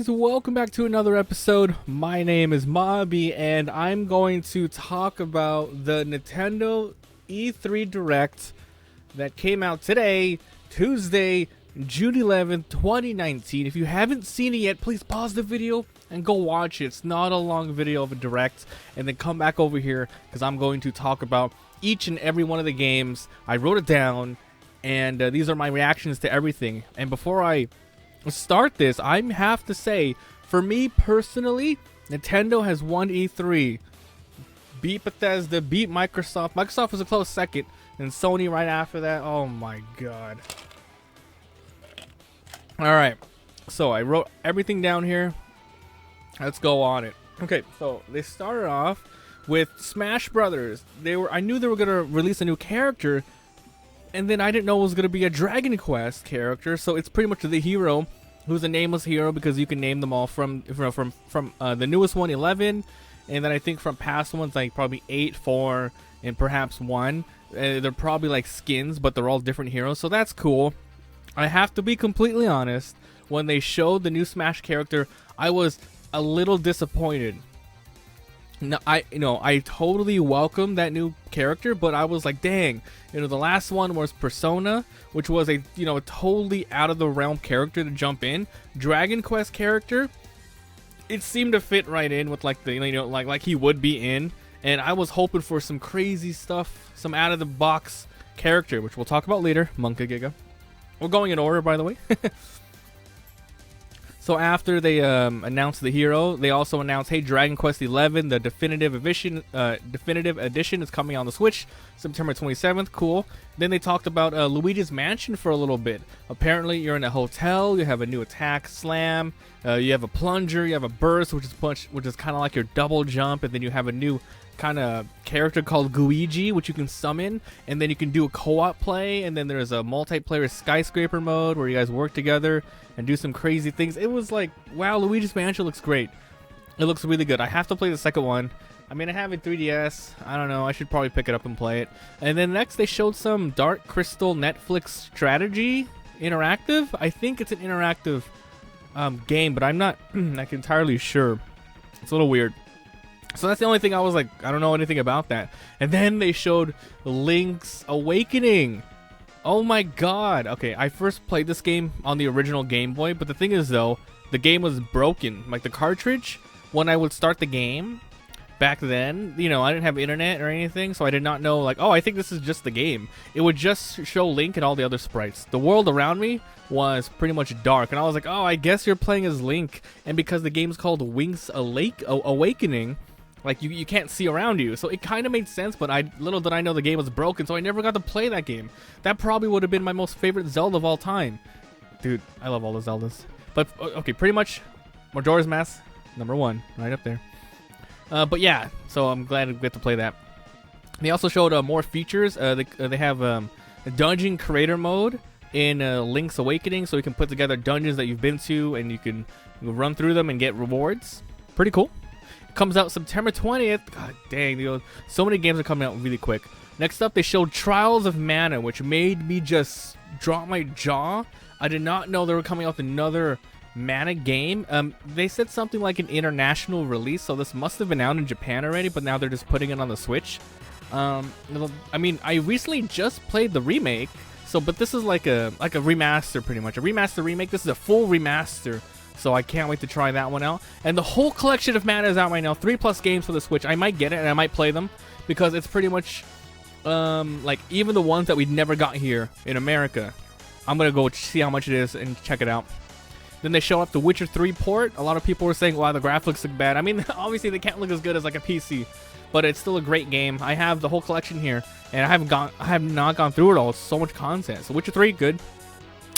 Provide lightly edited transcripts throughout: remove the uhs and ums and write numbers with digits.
guys, welcome back to another episode. My name is Mobby and I'm going to talk about the Nintendo E3 Direct that came out today, Tuesday, June 11th, 2019. If you haven't seen it yet, please pause the video and go watch it. It's not a long video of a Direct, and then come back over here because I'm going to talk about each and every one of the games. I wrote it down, and these are my reactions to everything. And before I start this, I have to say, for me personally, Nintendo has won E3. Beat Bethesda, beat Microsoft. Microsoft was a close second, and Sony right after that. Oh my god. Alright, so I wrote everything down here. Let's go on it. Okay, so they started off with Smash Brothers. I knew they were gonna release a new character, and then I didn't know it was gonna be a Dragon Quest character. So it's pretty much the hero, who's a nameless hero because you can name them all from the newest one, 11, and then I think from past ones like probably 8, 4, and perhaps 1. They're probably like skins, but they're all different heroes. So that's cool. I have to be completely honest. When they showed the new Smash character, I was a little disappointed. No, I totally welcome that new character, but I was like, dang, the last one was Persona, which was a totally out of the realm character to jump in. Dragon Quest character, it seemed to fit right in with like the like he would be in, and I was hoping for some crazy stuff, some out of the box character, which we'll talk about later. Monka Giga. We're going in order, by the way. So after they announced the hero, they also announced, hey, Dragon Quest XI, the definitive edition is coming on the Switch, September 27th. Cool. Then they talked about Luigi's Mansion for a little bit. Apparently, you're in a hotel. You have a new attack, Slam. You have a plunger. You have a burst, which is kind of like your double jump. And then you have a new kind of character called Guigi, which you can summon, and then you can do a co-op play, and then there's a multiplayer skyscraper mode where you guys work together and do some crazy things. It was like, wow, Luigi's Mansion looks great. It looks really good. I have to play the second one. I mean, I have a 3DS. I don't know. I should probably pick it up and play it. And then next they showed some Dark Crystal Netflix strategy interactive. I think it's an interactive game, but I'm not like entirely sure. It's a little weird. So that's the only thing I was like, I don't know anything about that. And then they showed Link's Awakening. Oh my god. Okay, I first played this game on the original Game Boy, but the thing is though, the game was broken. Like the cartridge, when I would start the game back then, I didn't have internet or anything, so I did not know like, oh, I think this is just the game. It would just show Link and all the other sprites. The world around me was pretty much dark, and I was like, oh, I guess you're playing as Link. And because the game's called Link's Awakening, like you can't see around you, so it kind of made sense. But little did I know the game was broken, so I never got to play that game. That probably would have been my most favorite Zelda of all time. Dude, I love all the Zeldas. But okay, pretty much Majora's Mask, #1, right up there. But yeah, so I'm glad to get to play that. They also showed more features. They have a dungeon creator mode in Link's Awakening, so you can put together dungeons that you've been to, and you can run through them and get rewards. Pretty cool. Comes out September 20th. God dang, so many games are coming out really quick. Next up, they showed Trials of Mana, which made me just drop my jaw. I did not know they were coming out with another Mana game. They said something like an international release, so this must have been out in Japan already, but now they're just putting it on the Switch. I mean, I recently just played the remake, but this is like a remaster, pretty much. A remaster remake. This is a full remaster. So I can't wait to try that one out. And the whole collection of Mana is out right now. 3+ games for the Switch. I might get it and I might play them because it's pretty much like even the ones that we never got here in America. I'm gonna go see how much it is and check it out. Then they show up the Witcher 3 port. A lot of people were saying, wow, the graphics look bad. I mean, obviously they can't look as good as like a PC, but it's still a great game. I have the whole collection here, and I have not gone through it all. It's so much content. So Witcher 3, good.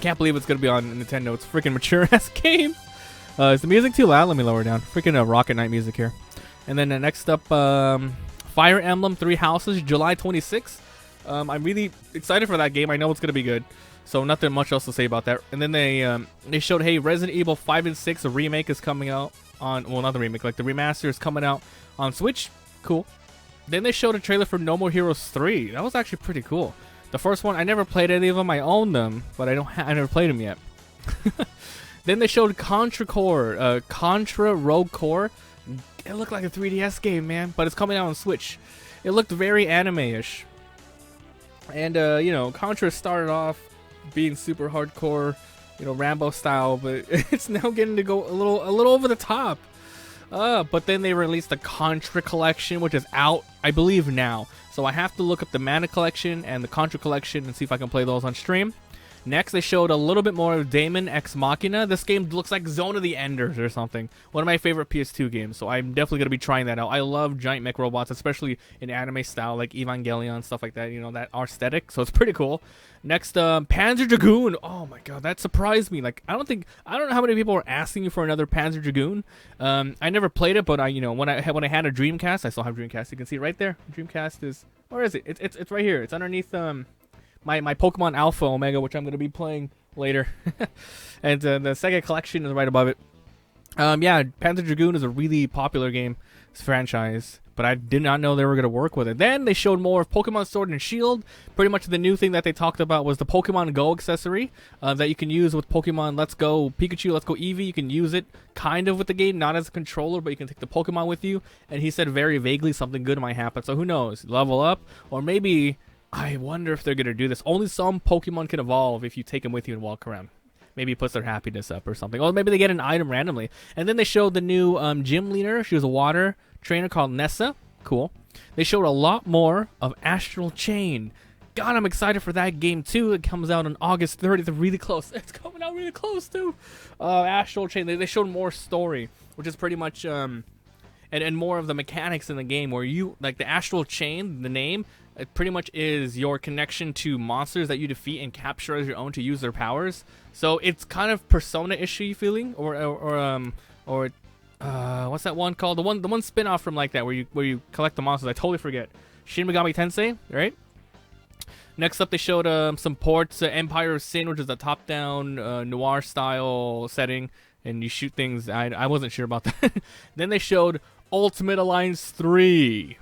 Can't believe it's gonna be on Nintendo. It's a freaking mature ass game. Is the music too loud? Let me lower it down. Freaking Rocket Knight music here. And then next up, Fire Emblem 3 Houses, July 26th. I'm really excited for that game. I know it's gonna be good. So nothing much else to say about that. And then they showed, hey, Resident Evil 5 and 6, a remake is coming out on, well, not the remake, like the remaster is coming out on Switch. Cool. Then they showed a trailer for No More Heroes 3. That was actually pretty cool. The first one, I never played any of them. I own them, but I never played them yet. Then they showed Contra Core, Contra Rogue Core. It looked like a 3DS game, man, but it's coming out on Switch. It looked very anime-ish. And, you know, Contra started off being super hardcore, you know, Rambo style, but it's now getting to go a little over the top. But then they released the Contra Collection, which is out, I believe, now. So I have to look up the Mana Collection and the Contra Collection and see if I can play those on stream. Next, they showed a little bit more of Daemon X Machina. This game looks like Zone of the Enders or something. One of my favorite PS2 games, so I'm definitely going to be trying that out. I love giant mech robots, especially in anime style, like Evangelion, stuff like that, you know, that aesthetic, so it's pretty cool. Next, Panzer Dragoon. Oh my god, that surprised me. Like, I don't know how many people were asking you for another Panzer Dragoon. I never played it, but I, you know, when I had a Dreamcast, I still have Dreamcast. You can see it right there. Dreamcast is, where is it? It's right here. It's underneath, my Pokemon Alpha Omega, which I'm going to be playing later. And the Sega Collection is right above it. Yeah, Panzer Dragoon is a really popular game franchise, but I did not know they were going to work with it. Then they showed more of Pokemon Sword and Shield. Pretty much the new thing that they talked about was the Pokemon Go accessory that you can use with Pokemon Let's Go Pikachu, Let's Go Eevee. You can use it kind of with the game, not as a controller, but you can take the Pokemon with you. And he said very vaguely something good might happen. So who knows? Level up, or maybe... I wonder if they're going to do this. Only some Pokemon can evolve if you take them with you and walk around. Maybe it puts their happiness up or something. Or maybe they get an item randomly. And then they showed the new gym leader. She was a water trainer called Nessa. Cool. They showed a lot more of Astral Chain. God, I'm excited for that game too. It comes out on August 30th. Really close. It's coming out really close too. Astral Chain. They showed more story, which is pretty much... and more of the mechanics in the game where you... Like the Astral Chain, the name... It pretty much is your connection to monsters that you defeat and capture as your own to use their powers. So it's kind of Persona-ish feeling, or what's that one called? The one spin-off from like that where you collect the monsters. I totally forget. Shin Megami Tensei, right? Next up, they showed some ports. Empire of Sin, which is a top-down noir style setting, and you shoot things. I wasn't sure about that. Then they showed Ultimate Alliance 3.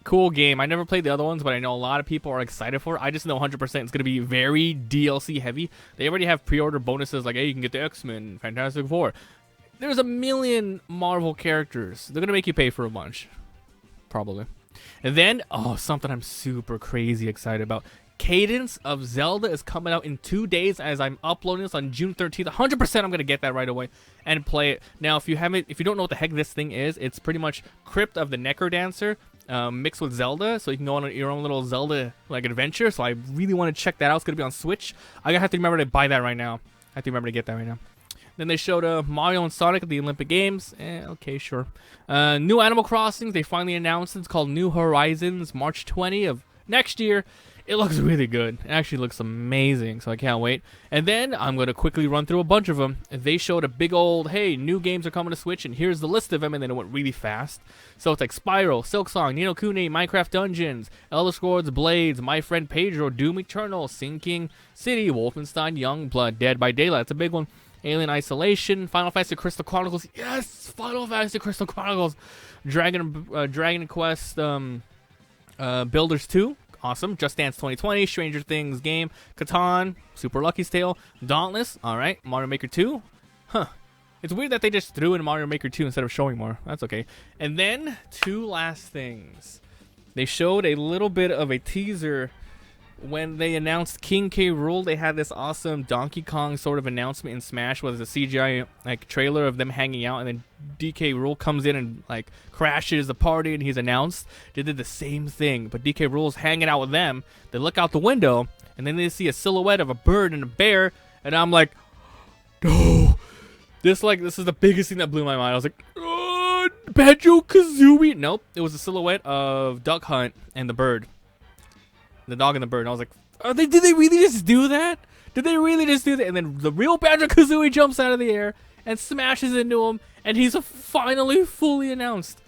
Cool game. I never played the other ones, but I know a lot of people are excited for it. I just know 100% it's going to be very DLC heavy. They already have pre-order bonuses like, hey, you can get the X-Men, Fantastic Four. There's a million Marvel characters. They're going to make you pay for a bunch. Probably. And then, oh, something I'm super crazy excited about. Cadence of Zelda is coming out in 2 days as I'm uploading this on June 13th. 100% I'm going to get that right away and play it. Now, if you don't know what the heck this thing is, it's pretty much Crypt of the Necrodancer mixed with Zelda, so you can go on your own little Zelda like adventure. So I really want to check that out. It's going to be on Switch. I have to remember to buy that right now. I have to remember to get that right now. Then they showed Mario and Sonic at the Olympic Games. Okay, sure. New Animal Crossing, they finally announced. It's called New Horizons, March 20 of next year. It looks really good. It actually looks amazing, so I can't wait. And then I'm going to quickly run through a bunch of them. They showed a big old, hey, new games are coming to Switch, and here's the list of them, and then it went really fast. So it's like Spyro, Silksong, Ni no Kuni, Minecraft Dungeons, Elder Scrolls Blades, My Friend Pedro, Doom Eternal, Sinking City, Wolfenstein Youngblood, Dead by Daylight. That's a big one. Alien Isolation, Final Fantasy Crystal Chronicles. Yes, Final Fantasy Crystal Chronicles. Dragon Quest Builders 2. Awesome. Just Dance 2020, Stranger Things game, Catan, Super Lucky's Tale, Dauntless. All right, Mario Maker 2. Huh. It's weird that they just threw in Mario Maker 2 instead of showing more. That's okay. And then two last things. They showed a little bit of a teaser when they announced King K. Rool. They had this awesome Donkey Kong sort of announcement in Smash, was a CGI like trailer of them hanging out, and then DK Rool comes in and like crashes the party, and he's announced. They did the same thing, but DK Rool's hanging out with them. They look out the window, and then they see a silhouette of a bird and a bear, and I'm like, no, this is the biggest thing that blew my mind. I was like, Banjo-Kazooie. Nope, it was a silhouette of Duck Hunt and the bird. The dog and the bird. And I was like, did they really just do that? Did they really just do that? And then the real Banjo-Kazooie jumps out of the air and smashes into him, and he's finally fully announced.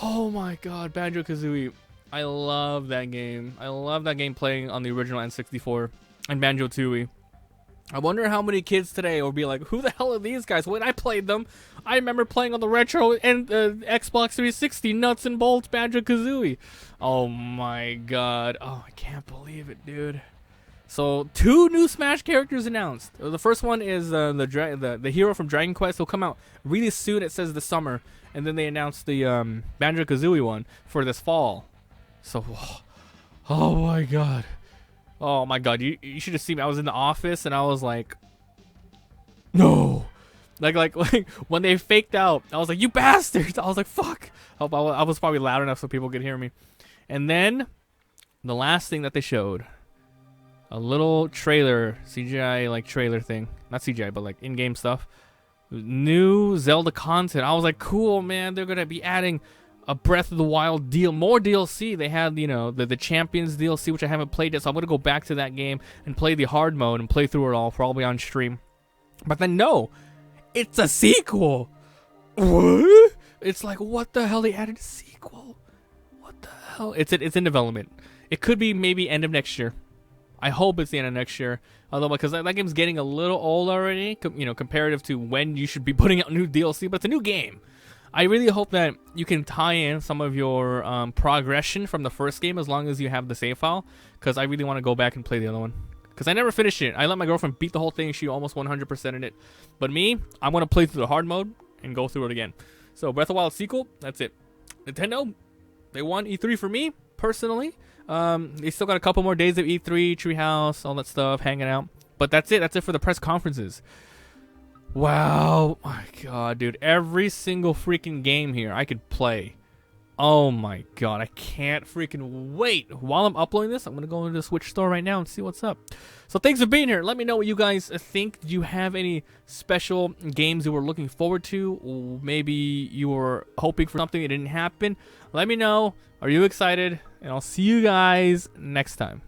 Oh my god, Banjo-Kazooie. I love that game. I love that game playing on the original N64 and Banjo-Tooie. I wonder how many kids today will be like, who the hell are these guys? When I played them, I remember playing on the retro and Xbox 360 nuts and bolts Banjo-Kazooie. Oh my god. Oh, I can't believe it, dude. So 2 new Smash characters announced. The first one is the hero from Dragon Quest. Will come out really soon. It says this summer, and then they announced the Banjo-Kazooie one for this fall. So, oh my god, you should have seen me. I was in the office and I was like, no, like when they faked out, I was like, you bastards. I was like, fuck. I was probably loud enough so people could hear me. And then the last thing that they showed, a little trailer, CGI like trailer thing, not CGI but like in-game stuff, new Zelda content. I was like, cool, man. They're gonna be adding a Breath of the Wild more DLC. They had, you know, the Champions DLC, which I haven't played yet, so I'm gonna go back to that game and play the hard mode and play through it all, probably on stream. But then no, it's a sequel. What? It's like, what the hell? They added a sequel. What the hell? It's in development. It could be maybe end of next year. I hope it's the end of next year. Although, because that game's getting a little old already, you know, comparative to when you should be putting out new DLC. But it's a new game. I really hope that you can tie in some of your progression from the first game as long as you have the save file. Because I really want to go back and play the other one. Because I never finished it. I let my girlfriend beat the whole thing. She almost 100%ed it. But me, I'm going to play through the hard mode and go through it again. So, Breath of the Wild sequel, that's it. Nintendo, they won E3 for me, personally. They still got a couple more days of E3, Treehouse, all that stuff, hanging out. But that's it. That's it for the press conferences. Wow. My God, dude. Every single freaking game here I could play. Oh my God. I can't freaking wait. While I'm uploading this, I'm going to go into the Switch store right now and see what's up. So thanks for being here. Let me know what you guys think. Do you have any special games you were looking forward to? Or maybe you were hoping for something that didn't happen. Let me know. Are you excited? And I'll see you guys next time.